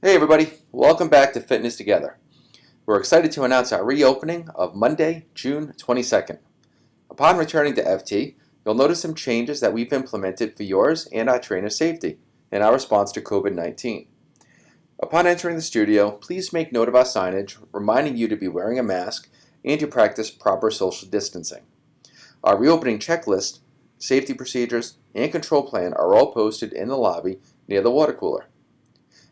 Hey everybody, welcome back to Fitness Together. We're excited to announce our reopening of Monday, June 22nd. Upon returning to FT, you'll notice some changes that we've implemented for yours and our trainer's safety in our response to COVID-19. Upon entering the studio, please make note of our signage reminding you to be wearing a mask and to practice proper social distancing. Our reopening checklist, safety procedures, and control plan are all posted in the lobby near the water cooler.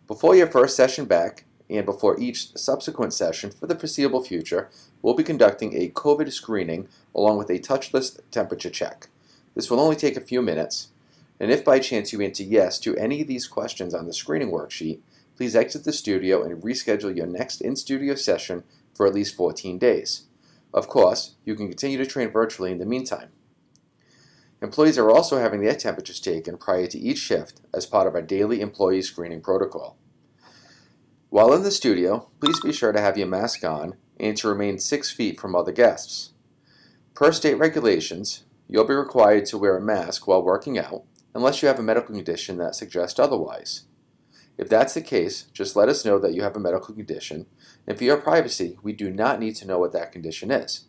Before your first session back, and before each subsequent session for the foreseeable future, we'll be conducting a COVID screening along with a touchless temperature check. This will only take a few minutes, and if by chance you answer yes to any of these questions on the screening worksheet, please exit the studio and reschedule your next in-studio session for at least 14 days. Of course, you can continue to train virtually in the meantime. Employees are also having their temperatures taken prior to each shift as part of our daily employee screening protocol. While in the studio, please be sure to have your mask on and to remain 6 feet from other guests. Per state regulations, you'll be required to wear a mask while working out unless you have a medical condition that suggests otherwise. If that's the case, just let us know that you have a medical condition, and for your privacy, we do not need to know what that condition is.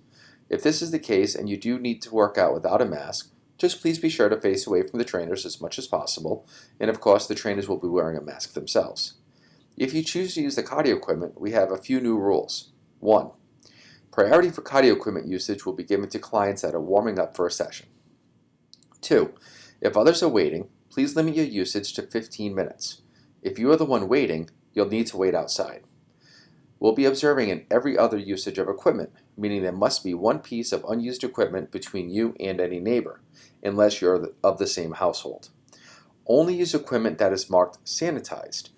If this is the case and you do need to work out without a mask, just please be sure to face away from the trainers as much as possible, and of course the trainers will be wearing a mask themselves. If you choose to use the cardio equipment, we have a few new rules. 1. Priority for cardio equipment usage will be given to clients that are warming up for a session. 2. If others are waiting, please limit your usage to 15 minutes. If you are the one waiting, you'll need to wait outside. We'll be observing in every other usage of equipment, meaning there must be one piece of unused equipment between you and any neighbor, unless you're of the same household. Only use equipment that is marked sanitized.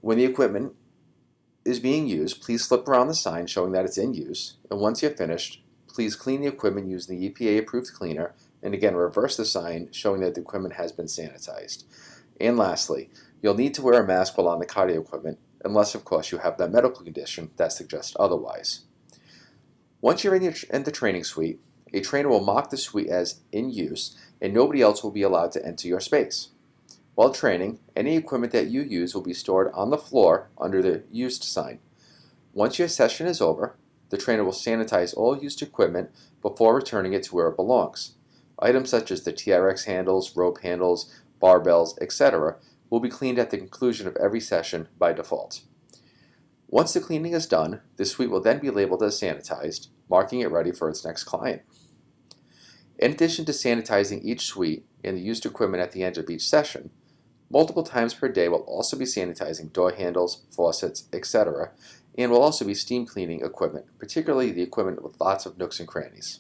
When the equipment is being used, please flip around the sign showing that it's in use, and once you're finished, please clean the equipment using the EPA-approved cleaner, and again reverse the sign showing that the equipment has been sanitized. And lastly, you'll need to wear a mask while on the cardio equipment, unless of course you have that medical condition that suggests otherwise. Once you're in the training suite, a trainer will mark the suite as in use, and nobody else will be allowed to enter your space. While training, any equipment that you use will be stored on the floor under the used sign. Once your session is over, the trainer will sanitize all used equipment before returning it to where it belongs. Items such as the TRX handles, rope handles, barbells, etc. will be cleaned at the conclusion of every session by default. Once the cleaning is done, the suite will then be labeled as sanitized, marking it ready for its next client. In addition to sanitizing each suite and the used equipment at the end of each session, multiple times per day we'll also be sanitizing door handles, faucets, etc., and we'll also be steam cleaning equipment, particularly the equipment with lots of nooks and crannies.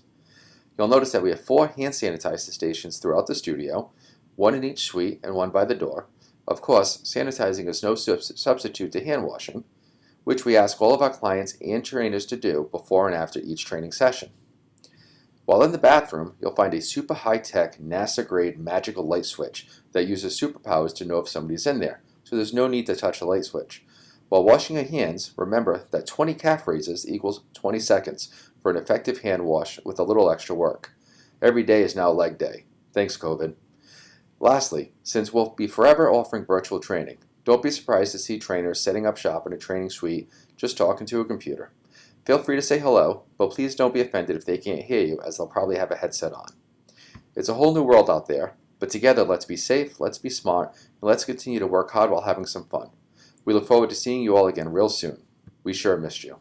You'll notice that we have 4 hand sanitizer stations throughout the studio, 1 in each suite and 1 by the door. Of course, sanitizing is no substitute to hand washing, which we ask all of our clients and trainers to do before and after each training session. While in the bathroom, you'll find a super high-tech, NASA-grade magical light switch that uses superpowers to know if somebody's in there, so there's no need to touch the light switch. While washing your hands, remember that 20 calf raises equals 20 seconds for an effective hand wash with a little extra work. Every day is now leg day. Thanks, COVID. Lastly, since we'll be forever offering virtual training, don't be surprised to see trainers setting up shop in a training suite just talking to a computer. Feel free to say hello, but please don't be offended if they can't hear you, as they'll probably have a headset on. It's a whole new world out there, but together let's be safe, let's be smart, and let's continue to work hard while having some fun. We look forward to seeing you all again real soon. We sure missed you.